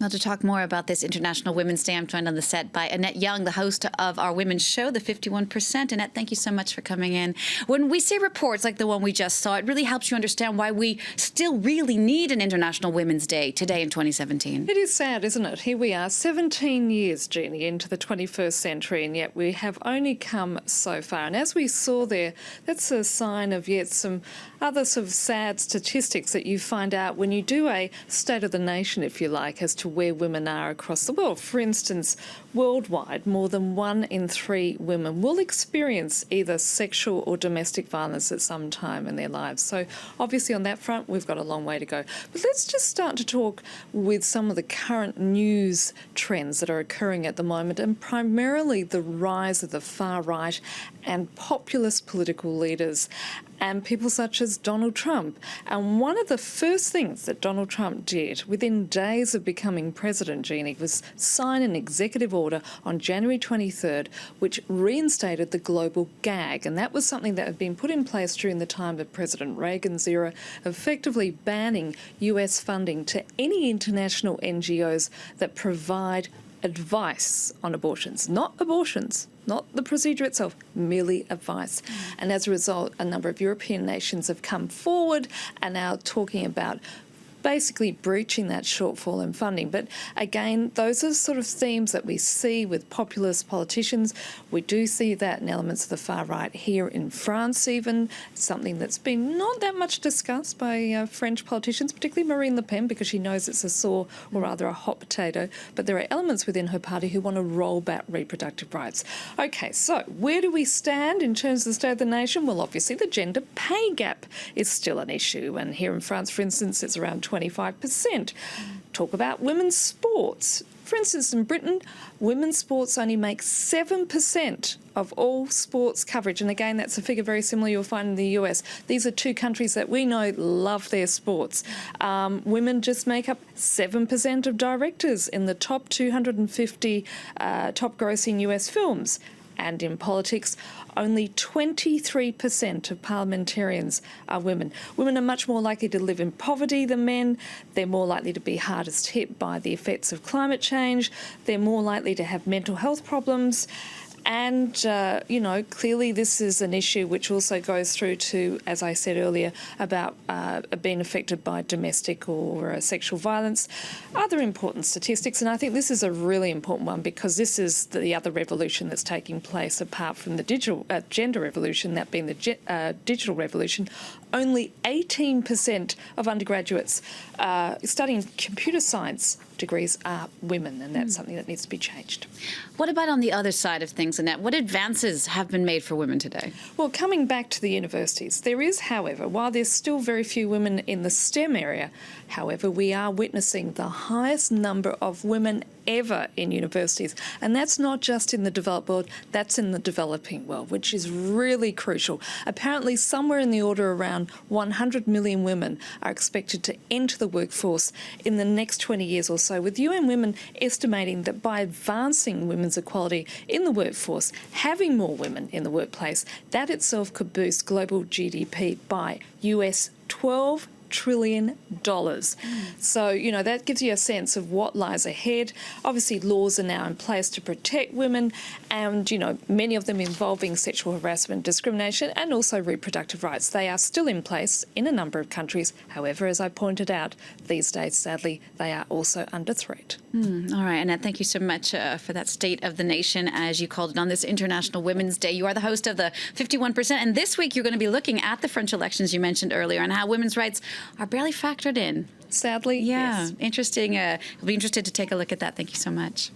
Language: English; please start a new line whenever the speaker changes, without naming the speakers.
Well, to talk more about this International Women's Day, I'm joined on the set by Annette Young, the host of our women's show, The 51%. Annette, thank you so much for coming in. When we see reports like the one we just saw, it really helps you understand why we still really need an International Women's Day today in 2017.
It is sad, isn't it? Here we are, 17 years, Jeannie, into the 21st century, and yet we have only come so far. And as we saw there, that's a sign of yet some other sort of sad statistics that you find out when you do a state of the nation, if you like, as to where women are across the world. For instance, worldwide, more than 1 in 3 women will experience either sexual or domestic violence at some time in their lives. So obviously on that front, we've got a long way to go. But let's just start to talk with some of the current news trends that are occurring at the moment, and primarily the rise of the far right and populist political leaders and people such as Donald Trump. And one of the first things that Donald Trump did within days of becoming president, Jeannie, was sign an executive order on January 23rd, which reinstated the global gag. And that was something that had been put in place during the time of President Reagan's era, effectively banning US funding to any international NGOs that provide advice on abortions, not the procedure itself, merely advice. And as a result, a number of European nations have come forward and now talking about basically breaching that shortfall in funding. But again, those are sort of themes that we see with populist politicians. We do see that in elements of the far right here in France even, something that's been not that much discussed by French politicians, particularly Marine Le Pen, because she knows it's a sore or rather a hot potato. But there are elements within her party who want to roll back reproductive rights. Okay, so where do we stand in terms of the state of the nation? Well, obviously the gender pay gap is still an issue. And here in France, for instance, it's around 25%. Talk about women's sports. For instance, in Britain, women's sports only make 7% of all sports coverage. And again, that's a figure very similar you'll find in the US. These are two countries that we know love their sports. Women just make up 7% of directors in the top 250 top grossing US films. And in politics, only 23% of parliamentarians are women. Women are much more likely to live in poverty than men. They're more likely to be hardest hit by the effects of climate change. They're more likely to have mental health problems. And, clearly this is an issue which also goes through to, as I said earlier, about being affected by domestic or sexual violence. Other important statistics, and I think this is a really important one because this is the other revolution that's taking place apart from the digital gender revolution, that being the digital revolution. Only 18% of undergraduates studying computer science degrees are women, and that's something that needs to be changed.
What about on the other side of things, Annette? What advances have been made for women today?
Well, coming back to the universities, there is, however, while there's still very few women in the STEM area, however, we are witnessing the highest number of women ever in universities. And that's not just in the developed world, that's in the developing world, which is really crucial. Apparently, somewhere in the order around 100 million women are expected to enter the workforce in the next 20 years or so, with UN Women estimating that by advancing women's equality in the workforce, having more women in the workplace, that itself could boost global GDP by US $12 trillion. So, that gives you a sense of what lies ahead. Obviously, laws are now in place to protect women and, many of them involving sexual harassment, discrimination and also reproductive rights. They are still in place in a number of countries. However, as I pointed out, these days, sadly, they are also under threat.
All right, Annette, thank you so much for that State of the Nation, as you called it, on this International Women's Day. You are the host of the 51%, and this week you're going to be looking at the French elections you mentioned earlier and how women's rights are barely factored in.
Sadly,
yeah,
yes.
Interesting. I'll be interested to take a look at that. Thank you so much.